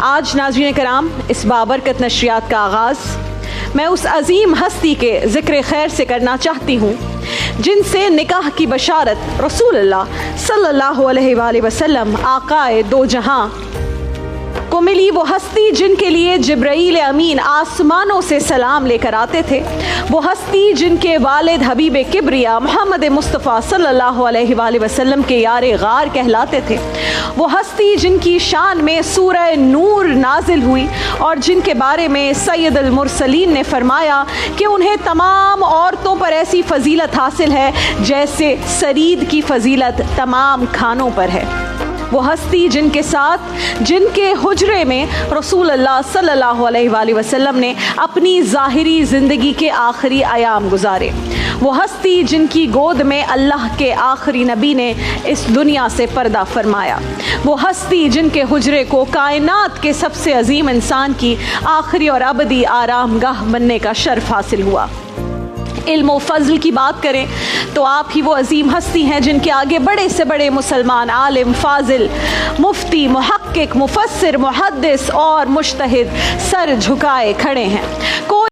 آج ناظرین کرام اس بابرکت نشریات کا آغاز میں اس عظیم ہستی کے ذکر خیر سے کرنا چاہتی ہوں جن سے نکاح کی بشارت رسول اللہ صلی اللہ علیہ وآلہ وسلم آقائے دو جہاں کو ملی، وہ ہستی جن کے لیے جبرائیل امین آسمانوں سے سلام لے کر آتے تھے، وہ ہستی جن کے والد حبیب کبریا محمد مصطفیٰ صلی اللہ علیہ وآلہ وسلم کے یار غار کہلاتے تھے، وہ ہستی جن کی شان میں سورہ نور نازل ہوئی اور جن کے بارے میں سید المرسلین نے فرمایا کہ انہیں تمام عورتوں پر ایسی فضیلت حاصل ہے جیسے سرید کی فضیلت تمام کھانوں پر ہے، وہ ہستی جن کے ساتھ جن کے حجرے میں رسول اللہ صلی اللہ علیہ وآلہ وسلم نے اپنی ظاہری زندگی کے آخری ایام گزارے، وہ ہستی جن کی گود میں اللہ کے آخری نبی نے اس دنیا سے پردہ فرمایا، وہ ہستی جن کے حجرے کو کائنات کے سب سے عظیم انسان کی آخری اور ابدی آرام گاہ بننے کا شرف حاصل ہوا۔ علم و فضل کی بات کریں تو آپ ہی وہ عظیم ہستی ہیں جن کے آگے بڑے سے بڑے مسلمان عالم، فاضل، مفتی، محقق، مفسر، محدث اور مجتہد سر جھکائے کھڑے ہیں۔